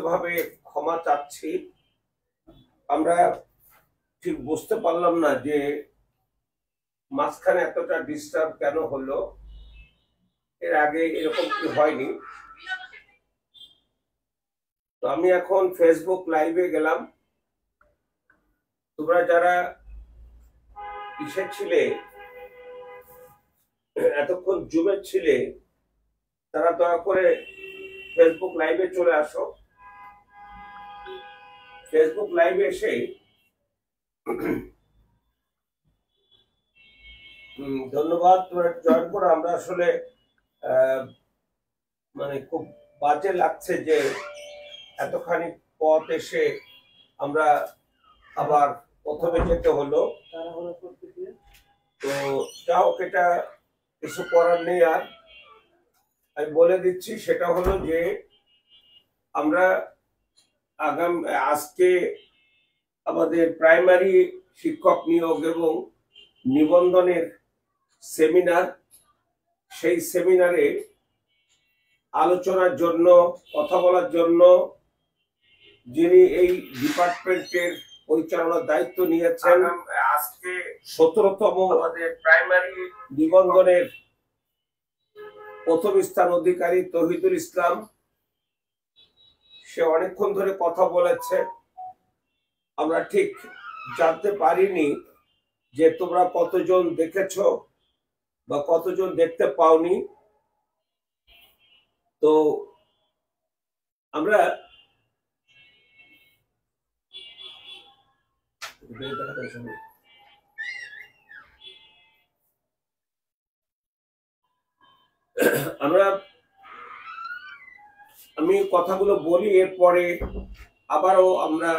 ভাবে ক্ষমা চাচ্ছি। আমরা ঠিক বুঝতে পারলাম না যে মাঝখানে এতটা ডিস্টার্ব কেন হলো, এর আগে এরকম কি হয়নি। তো আমি এখন ফেসবুক লাইভে গেলাম। তোমরা যারা ছিলে এতক্ষণ জুমে ছিলে, তারা দয়া করে ফেসবুক লাইভে চলে আসো। ফেসবুক লাইভে এসে ধন্যবাদ, তোমরা জয়েন করো। আমরা আসলে মানে খুব বাজে লাগছে যে এতখানি পথ এসে আমরা আবার প্রথমে যেতে হলো। তো যাও, এটা কিছু করার নেই। আর আমি বলে দিচ্ছি, সেটা হলো যে আমরা আজকে আমাদের প্রাইমারি শিক্ষক নিয়োগ এবং নিবন্ধনের সেমিনার, সেই সেমিনারে আলোচনার জন্য, কথা বলার জন্য যিনি এই ডিপার্টমেন্টের পরিচালনার দায়িত্ব নিয়েছেন, আজকে 17তম আমাদের প্রাইমারি নিবন্ধনের প্রথম স্থান অধিকারী তৌহিদুল ইসলাম, সে অনেকক্ষণ ধরে কথা বলেছে। আমরা ঠিক জানতে পারিনি যে তোমরা কতজন দেখেছো বা কতজন দেখতে পাওনি। তো আমরা আমি কথাগুলো বলি, এরপরে আবারও আমরা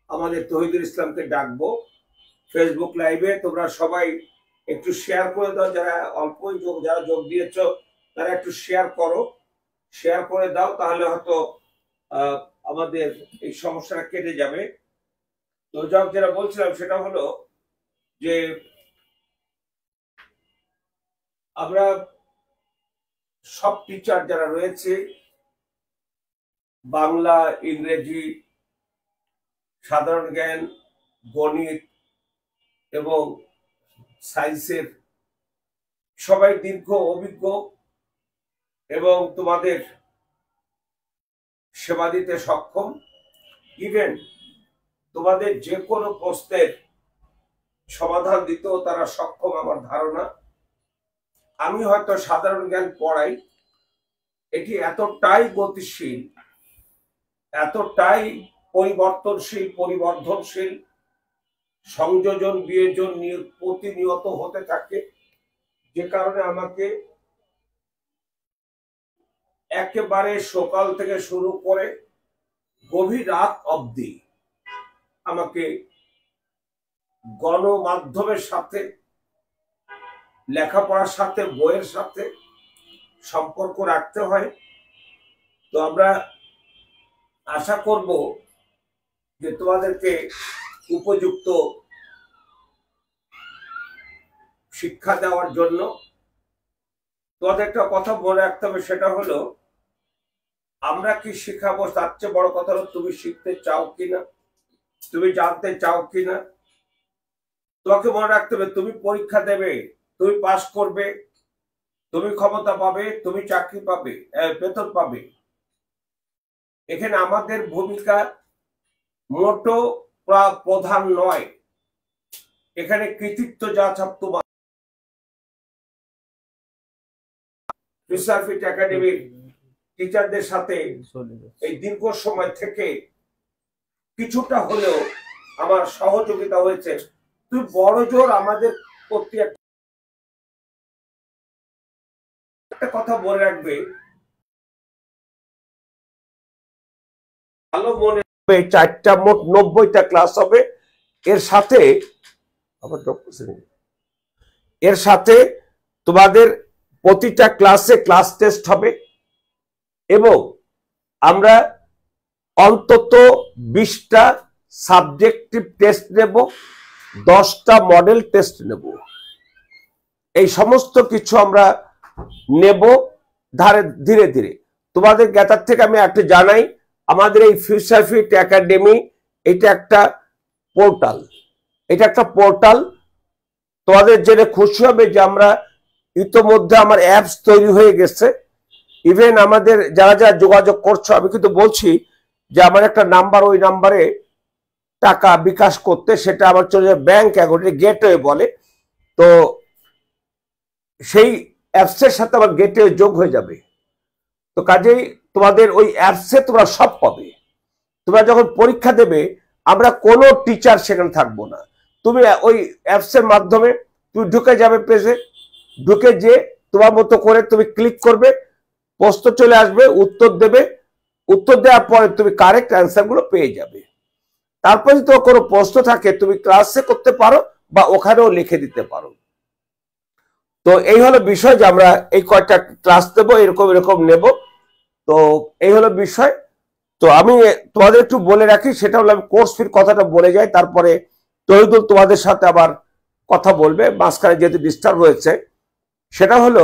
আমাদের তৌহিদুল ইসলামকে ডাকবো ফেসবুক লাইভে। তোমরা সবাই একটু শেয়ার করে দাও, যারা যারা যোগ দিয়েছ তারা একটু শেয়ার করো, শেয়ার করে দাও, তাহলে হয়তো আমাদের এই সমস্যাটা কেটে যাবে। তো যেটা বলছিলাম সেটা হলো যে আমরা সব টিচার যারা রয়েছে, বাংলা, ইংরেজি, সাধারণ জ্ঞান, গণিত এবং সায়েন্সের সবাই দীর্ঘ অভিজ্ঞ এবং তোমাদের সেবা দিতে সক্ষম। ইভেন তোমাদের যে কোনো প্রশ্নের সমাধান দিতেও তারা সক্ষম, আমার ধারণা। আমি হয়তো সাধারণ জ্ঞান পড়াই, এটি এতটাই গতিশীল, এতটাই পরিবর্ধনশীল, সংযোজন বিয়োজন প্রতিনিয়ত হতে থাকে, যে কারণে আমাকে একেবারে সকাল থেকে শুরু করে গভীর রাত অবধি আমাকে গণমাধ্যমের সাথে, লেখাপড়ার সাথে, বইয়ের সাথে সম্পর্ক রাখতে হয়। তো আমরা আশা করব যে তোমাদেরকে উপযুক্ত শিক্ষা দেওয়ার জন্য। তোমাদের একটা কথা মনে রাখতে হবে, সেটা হলো আমরা কি শিখাবো তার চেয়ে বড় কথা হলো তুমি শিখতে চাও কিনা, তুমি জানতে চাও কিনা। তোমাকে মনে রাখতে হবে, তুমি পরীক্ষা দেবে, তুমি পাস করবে, তুমি ক্ষমতা পাবে, তুমি চাকরি পাবে, বেতন পাবে। এখানে আমাদের ভূমিকা মোটো প্রধান নয়। এখানে কৃতিত্ব যা তোমার রিসার্চ একাডেমির টিচারদের সাথে এই দীর্ঘ সময় থেকে কিছুটা হলেও আমার সহযোগিতা হয়েছে। তুই বড় জোর আমাদের প্রতি একটা কথা মনে রাখবে, ভালো মনে হবে, 4টা মোট 90টা ক্লাস হবে। এর সাথে তোমাদের প্রতিটা ক্লাসে ক্লাস টেস্ট হবে এবং আমরা অন্তত 20টা সাবজেক্টিভ টেস্ট নেব, 10টা মডেল টেস্ট নেব। এই সমস্ত কিছু আমরা নেব ধীরে ধীরে। তোমাদের জ্ঞাতার থেকে আমি একটা জানাই, আমাদের এই ফিউচার ফিট একাডেমি এটা একটা পোর্টাল, তোমাদের জেনে খুশি হবে যে আমরা ইতোমধ্যে আমার অ্যাপস তৈরি হয়ে গেছে। ইভেন আমাদের যারা যারা যোগাযোগ করছো, আমি কিন্তু বলছি যে আমার একটা নাম্বার, ওই নাম্বারে টাকা বিকাশ করতে, সেটা আমার চলে যাবে ব্যাংক অ্যাকাউন্টে, গেটওয়ে বলে। তো সেই অ্যাপসের সাথে আমার গেটওয়ে যোগ হয়ে যাবে। তো কাজেই তোমাদের ওই অ্যাপসে তোমরা সব পাবে। তোমরা যখন পরীক্ষা দেবে, আমরা কোনো টিচার সেখানে থাকবো না। তুমি ওই অ্যাপসের মাধ্যমে তুমি ঢুকে যাবে, পেজে ঢুকে যে তোমার মতো করে তুমি ক্লিক করবে, প্রশ্ন চলে আসবে, উত্তর দেবে, উত্তর দেওয়ার পরে তুমি কারেক্ট অ্যান্সার গুলো পেয়ে যাবে। তারপরে যদি তোমার কোনো প্রশ্ন থাকে তুমি ক্লাসে করতে পারো বা ওখানেও লিখে দিতে পারো। তো এই হলো বিষয় যে আমরা এই কয়েকটা ক্লাস দেবো, এরকম নেব। তো এই হলো বিষয়। তো আমি তোমাদের একটু বলে রাখি, সেটা হলো আমি কোর্স ফির কথাটা বলে যাই, তারপরে তহিদুল তোমাদের সাথে আবার কথা বলবে, মাঝখানে যেহেতু ডিস্টার্ব হয়েছে। সেটা হলো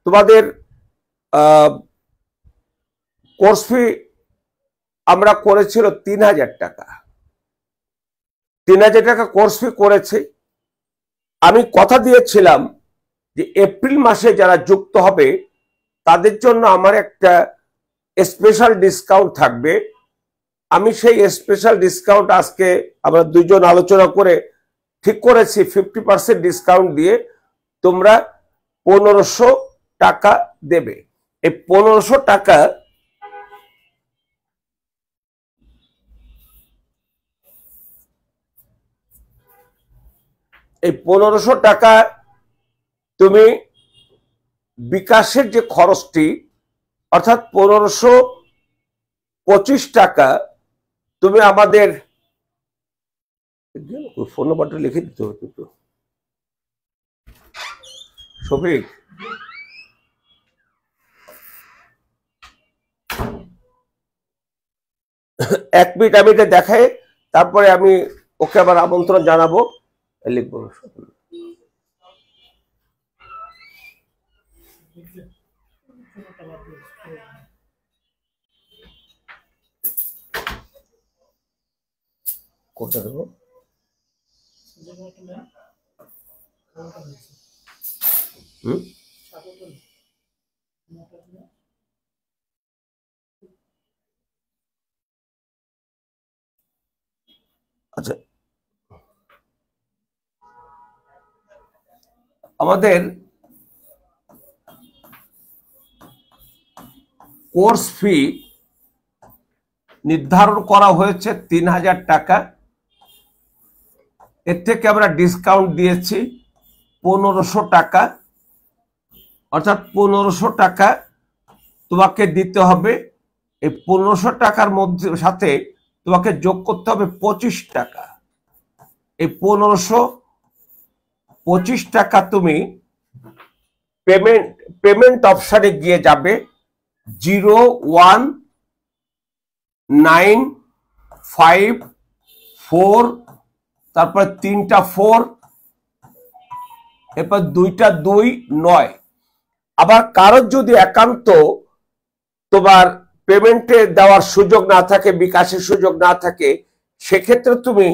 তোমাদের কোর্স ফি আমরা করেছিল 3000 টাকা, 3000 টাকা কোর্স ফি করেছি। আমি কথা দিয়েছিলাম যে এপ্রিল মাসে যারা যুক্ত হবে তাদের জন্য আমার একটা স্পেশাল ডিসকাউন্ট থাকবে। আমি সেই স্পেশাল ডিসকাউন্ট আজকে আমরা দুইজন আলোচনা করে ঠিক করেছি 50% ডিসকাউন্ট দিয়ে তোমরা 1500 টাকা দেবে। এই 1500 টাকা তুমি বিকাশের যে খরচটি, অর্থাৎ 1525 টাকা তুমি আমাদের ফোন নাম্বারটা লিখে দিতে হতো তো শফিক। এক মিনিট আমি এটা দেখাই, তারপরে আমি ওকে আবার আমন্ত্রণ জানাবো, লিখবো। কোনটা দেবো? আচ্ছা, আমাদের কোর্স ফি নির্ধারণ করা হয়েছে 3000 টাকা। এর থেকে আমরা ডিসকাউন্ট দিয়েছি 1500 টাকা, অর্থাৎ 1500 টাকা তোমাকে দিতে হবে। এই 1500 টাকার মধ্যে সাথে তোমাকে যোগ করতে হবে 25 টাকা। এই 1525 টাকা তুমি পেমেন্ট অপশনে গিয়ে যাবে 01954, তারপর 3টা 4, এরপর 2টা 2, 9। আবার কারোর যদি একান্ত তোমার পেমেন্টে দেওয়ার সুযোগ না থাকে, বিকাশের সুযোগ না থাকে, সেক্ষেত্রে তুমি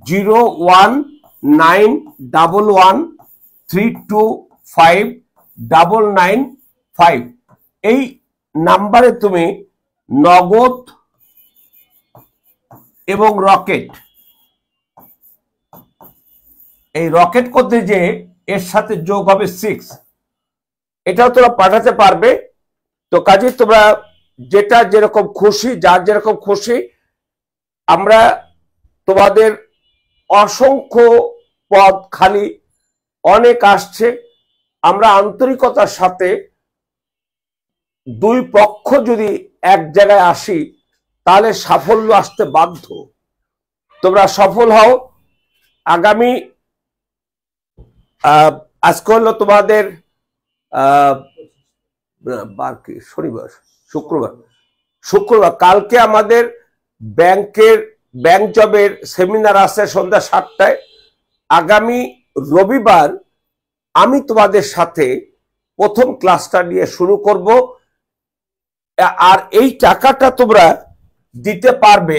01911325995 এই নাম্বারে তুমি নগদ এবং রকেট, এই রকেট করতে যে এর সাথে যোগ হবে 6, এটাও তোমরা পাঠাতে পারবে। তো কাজে তোমরা যেটা যেরকম খুশি, যার যেরকম খুশি, আমরা তোমাদের অসংখ্য পদ খালি অনেক আসছে, আমরা আন্তরিকতার সাথে দুই পক্ষ যদি এক জায়গায় আসি তাহলে সাফল্য আসতে বাধ্য। তোমরা সফল হও। আগামী আজকে হলো তোমাদের বার কি, শনিবার, শুক্রবার কালকে আমাদের ব্যাংক জবের সেমিনার আছে সন্ধ্যা 7টায়। আগামী রবিবার আমি তোমাদের সাথে প্রথম ক্লাসটা নিয়ে শুরু করব। আর এই টাকাটা তোমরা দিতে পারবে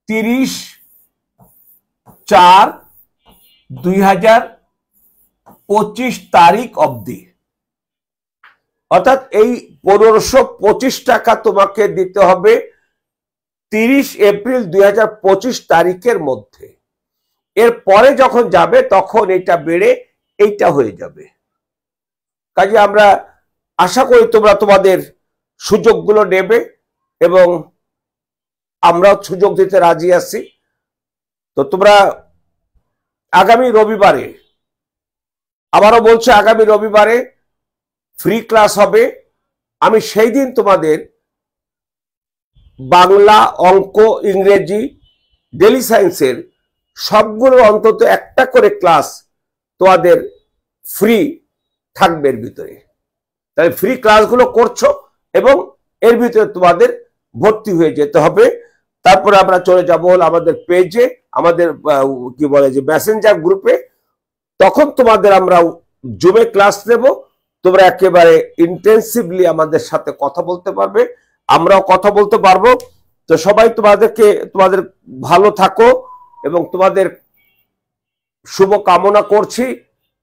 30/4/2025 তারিখ অবধি। অর্থাৎ এই 1525 টাকা তোমাকে দিতে হবে 30 এপ্রিল 2025 তারিখের মধ্যে। এর পরে যখন যাবে তখন এটা বেড়ে এইটা হয়ে যাবে। কাজে আমরা আশা করি তোমরা তোমাদের সুযোগগুলো নেবে এবং আমরাও সুযোগ দিতে রাজি আছি। তো তোমরা আগামী রবিবারে, আবারও বলছি, আগামী রবিবারে ফ্রি ক্লাস হবে। আমি সেই দিন তোমাদের বাংলা, অঙ্ক, ইংরেজি, ডেইলি সায়েন্সের সবগুলো অন্তত একটা করে ক্লাস তোমাদের ফ্রি থাকবে এর ভিতরে। তাহলে ফ্রি ক্লাসগুলো করছো এবং এর ভিতরে তোমাদের ভর্তি হয়ে যেতে হবে। তারপরে আমরা চলে যাব আমাদের পেজে, আমাদের কি বলে যে মেসেঞ্জার গ্রুপে। তখন তোমাদের আমরা জুমে ক্লাস নেব, তোমরা একেবারে ইন্টেন্সিভলি আমাদের সাথে কথা বলতে পারবে, আমরাও কথা বলতে পারবো। তো সবাই তোমাদের ভালো থাকো এবং তোমাদের শুভ কামনা করছি।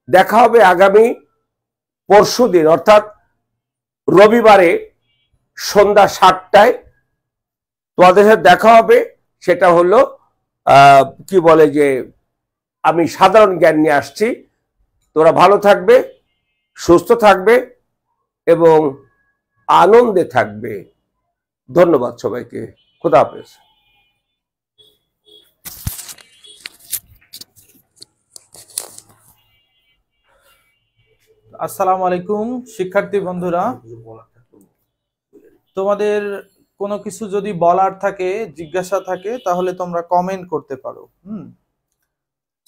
দেখা হবে আগামী পরশুদিন, অর্থাৎ রবিবারে সন্ধ্যা 7টায় তোমাদের সাথে দেখা হবে। সেটা হলো কি বলে যে আমি সাধারণ জ্ঞান নিয়ে আসছি। তোমরা ভালো থাকবে, সুস্থ থাকবে এবং আনন্দে থাকবে। ধন্যবাদ সবাইকে। খুদা হাফেজ। আসসালামু আলাইকুম শিক্ষার্থী বন্ধুরা, তোমাদের কোনো কিছু যদি বলার থাকে, জিজ্ঞাসা থাকে, তাহলে তোমরা কমেন্ট করতে পারো।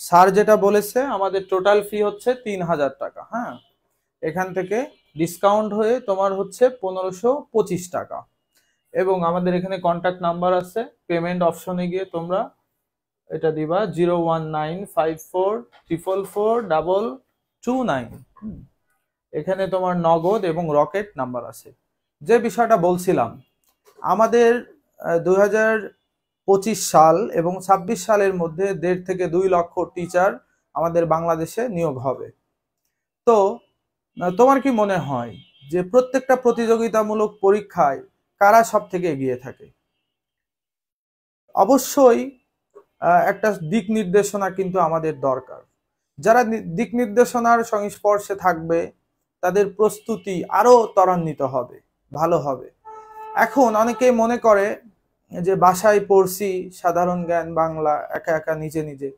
স্যার যেটা বলেছে, আমাদের টোটাল ফি হচ্ছে 3000 টাকা। হ্যাঁ, এখান থেকে ডিসকাউন্ট হয়ে তোমার হচ্ছে 1525 টাকা। এবং আমাদের এখানে কন্ট্যাক্ট নাম্বার আছে, পেমেন্ট অপশনে গিয়ে তোমরা এটা দিবা 01954444229। এখানে তোমার নগদ এবং রকেট নাম্বার আছে। যে বিষয়টা বলছিলাম, আমাদের 2025 সাল এবং 26 সালের মধ্যে 1.5 থেকে 2 লক্ষ টিচার আমাদের বাংলাদেশে নিয়োগ হবে। তো তোমার কি মনে হয় যে প্রত্যেকটা প্রতিযোগিতামূলক পরীক্ষায় কারা সব থেকে এগিয়ে থাকে? অবশ্যই একটা দিক নির্দেশনা কিন্তু আমাদের দরকার। যারা দিক নির্দেশনার সংস্পর্শে থাকবে তাদের প্রস্তুতি আরো ত্বরান্বিত হবে, ভালো হবে। এখন অনেকেই মনে করে যে বাসায় পড়ছি সাধারণ জ্ঞান বাংলা একা একা নিজে নিজে।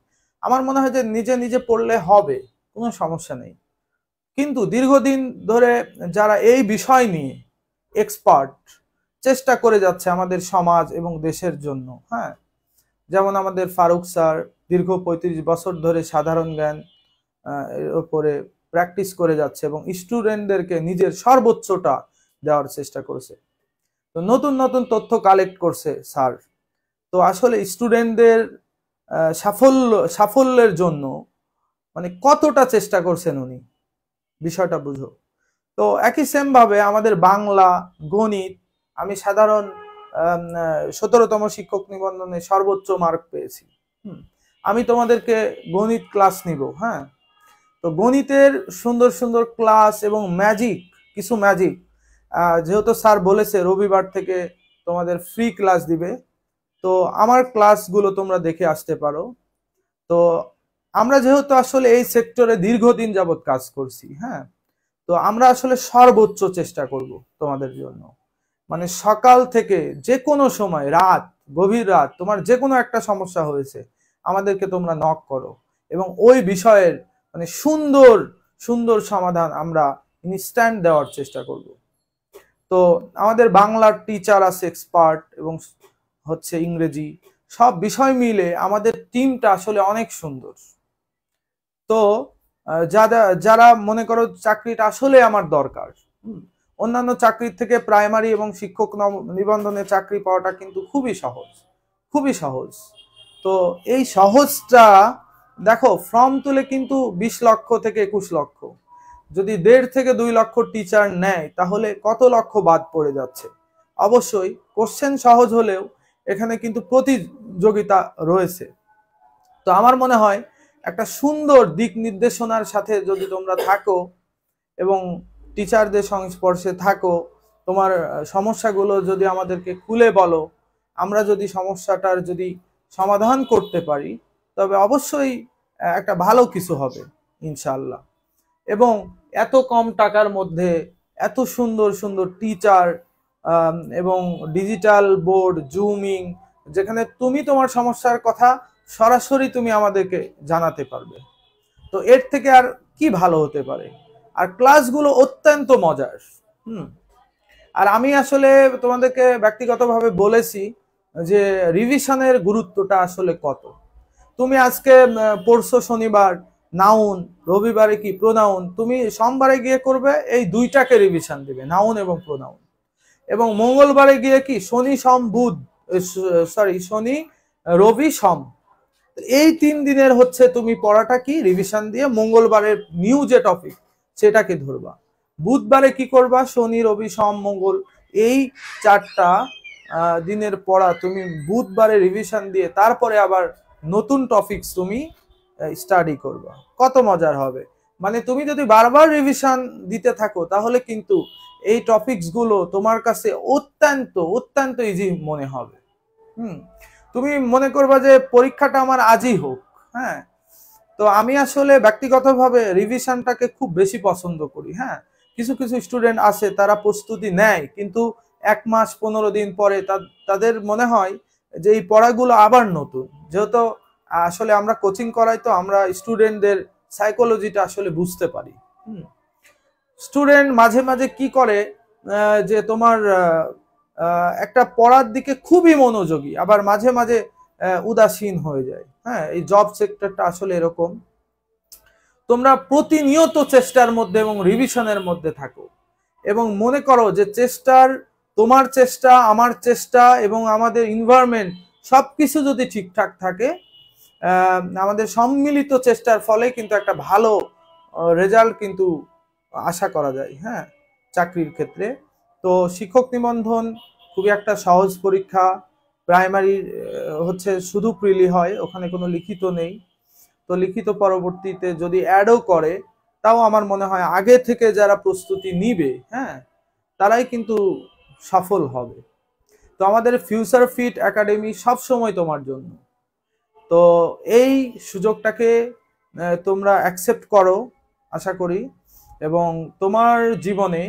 আমার মনে হয় যে নিজে নিজে পড়লে হবে, কোনো সমস্যা নেই। কিন্তু দীর্ঘদিন ধরে যারা এই বিষয় নিয়ে এক্সপার্ট, চেষ্টা করে যাচ্ছে আমাদের সমাজ এবং দেশের জন্য। হ্যাঁ, যেমন আমাদের ফারুক স্যার দীর্ঘ 35 বছর ধরে সাধারণ জ্ঞান এর উপরে প্র্যাকটিস করে যাচ্ছে এবং স্টুডেন্টদেরকে নিজের সর্বোচ্চটা দেওয়ার চেষ্টা করেছে। তো নতুন নতুন তথ্য কালেক্ট করছে স্যার। তো আসলে স্টুডেন্টদের সাফল্যের জন্য মানে কতটা চেষ্টা করছেন উনি, বিষয়টা বুঝো। তো একই সেম ভাবে আমাদের বাংলা, গণিত, আমি সাধারণ 17তম শিক্ষক নিবন্ধনে সর্বোচ্চ মার্ক পেয়েছি। আমি তোমাদেরকে গণিত ক্লাস নিব। হ্যাঁ, তো গণিতের সুন্দর সুন্দর ক্লাস এবং কিছু ম্যাজিক যেহেতু স্যার বলেছে রবিবার থেকে তোমাদের ফ্রি ক্লাস দিবে, তো আমার ক্লাসগুলো তোমরা দেখে আসতে পারো। তো আমরা যেহেতু আসলে এই সেক্টরে দীর্ঘদিন যাবৎ কাজ করছি, হ্যাঁ, তো আমরা আসলে সর্বোচ্চ চেষ্টা করব তোমাদের জন্য। মানে সকাল থেকে যে কোনো সময়, রাত, গভীর রাত, তোমার যে কোনো একটা সমস্যা হয়েছে আমাদেরকে তোমরা নক করো এবং ওই বিষয়ের মানে সুন্দর সুন্দর সমাধান আমরা ইনস্ট্যান্ট দেওয়ার চেষ্টা করব। তো আমাদের বাংলার টিচার আছে এক্সপার্ট এবং হচ্ছে ইংরেজি, সব বিষয় মিলে আমাদের টিমটা আসলে অনেক সুন্দর। তো যারা মনে করো চাকরিটা আসলে আমার দরকার, অন্যান্য চাকরির থেকে প্রাইমারি এবং শিক্ষক নিবন্ধনে চাকরি পাওয়াটা কিন্তু খুবই সহজ। তো এই সহজটা দেখো, ফর্ম তুলে কিন্তু 20 লক্ষ থেকে 21 লক্ষ, যদি 1.5 থেকে 2 লক্ষ টিচার নেয় তাহলে কত লক্ষ বাদ পড়ে যাচ্ছে। অবশ্যই কোশ্চেন সহজ হলেও এখানে কিন্তু প্রতিযোগিতা রয়েছে। তো আমার মনে হয় একটা সুন্দর দিক নির্দেশনার সাথে যদি তোমরা থাকো এবং টিচারদের সংস্পর্শে থাকো, তোমার সমস্যাগুলো যদি আমাদেরকে খুলে বলো, আমরা যদি সমস্যাটার যদি সমাধান করতে পারি, তবে অবশ্যই একটা ভালো কিছু হবে ইনশাআল্লাহ। এবং এত কম টাকার মধ্যে এত সুন্দর সুন্দর টিচার এবং ডিজিটাল বোর্ড, জুমিং, যেখানে তুমি তোমার সমস্যার কথা সরাসরি তুমি আমাদেরকে জানাতে পারবে। তো এর থেকে আর কি ভালো হতে পারে? আর ক্লাসগুলো অত্যন্ত মজার। আর আমি আসলে তোমাদেরকে ব্যক্তিগতভাবে বলেছি যে রিভিশনের গুরুত্বটা আসলে কত। তুমি আজকে পড়ছো শনিবার নাউন, রবিবারে কি প্রোনাউন, তুমি সোমবারে গিয়ে করবে এই দুইটাকে রিভিশন দিবে, নাউন এবং প্রোনাউন। এবং মঙ্গলবারে গিয়ে কি শনি সোম বুধ, শনি রবি সোম, এই 3 দিনের হচ্ছে তুমি পড়াটা কি রিভিশন দিয়ে মঙ্গলবারের নিউ যে টপিক সেটাকে ধরবা। বুধবারে কি করবা? শনি রবি সোম মঙ্গল, এই 4টা দিনের পড়া তুমি বুধবারে রিভিশন দিয়ে তারপরে আবার নতুন টপিকস তুমি স্টাডি করবা। কত মজার হবে! মানে তুমি যদি বারবার রিভিশন দিতে থাকো তাহলে কিন্তু এই টপিকস গুলো তোমার কাছে অত্যন্ত অত্যন্ত ইজি মনে হবে। তুমি মনে করবা যে পরীক্ষাটা আমার আজই হোক। হ্যাঁ, তো আমি আসলে ব্যক্তিগতভাবে রিভিশনটাকে খুব বেশি পছন্দ করি। হ্যাঁ, কিছু কিছু স্টুডেন্ট আছে তারা প্রস্তুতি নেয়, কিন্তু 1 মাস 15 দিন পরে তাদের মনে হয় যে এই পড়াগুলো আবার নতুন। যেহেতু আসলে আমরা কোচিং করাই, তো আমরা স্টুডেন্টদের সাইকোলজিটা আসলে বুঝতে পারি। স্টুডেন্ট মাঝে মাঝে কি করে যে তোমার একটা পড়ার দিকে খুবই মনোযোগী, আবার মাঝে মাঝে উদাসীন হয়ে যায়। হ্যাঁ, এই জব সেক্টরটা আসলে এরকম। তোমরা প্রতিনিয়ত চেষ্টার মধ্যে এবং রিভিশনের মধ্যে থাকো এবং মনে করো যে তোমার চেষ্টা, আমার চেষ্টা এবং আমাদের এনভায়রনমেন্ট সবকিছু যদি ঠিকঠাক থাকে, আমাদের সম্মিলিত চেষ্টার ফলে কিন্তু একটা ভালো রেজাল্ট কিন্তু আশা করা যায়। হ্যাঁ, চাকরির ক্ষেত্রে তো শিক্ষক নিবন্ধন খুবই একটা সহজ পরীক্ষা। প্রাইমারি হচ্ছে শুধু প্রিলি হয়, ওখানে কোনো লিখিত নেই। তো লিখিত পরবর্তীতে যদি অ্যাডও করে, তাও আমার মনে হয় আগে থেকে যারা প্রস্তুতি নিবে, হ্যাঁ, তারাই কিন্তু সফল হবে। তো আমাদের ফিউচার ফিট একাডেমি সবসময় তোমার জন্য। তো এই সুযোগটাকে তোমরা অ্যাকসেপ্ট করো আশা করি, এবং তোমার জীবনে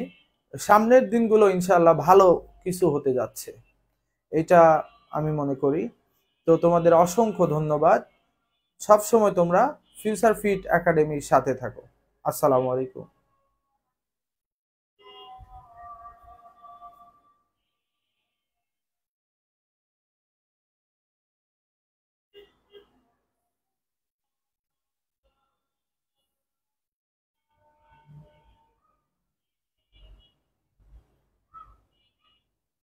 সামনের দিনগুলো ইনশাআল্লাহ ভালো কিছু হতে যাচ্ছে, এটা আমি মনে করি। তো তোমাদের অসংখ্য ধন্যবাদ। সবসময় তোমরা ফিউচার ফিট একাডেমির সাথে থাকো। আসসালামু আলাইকুম।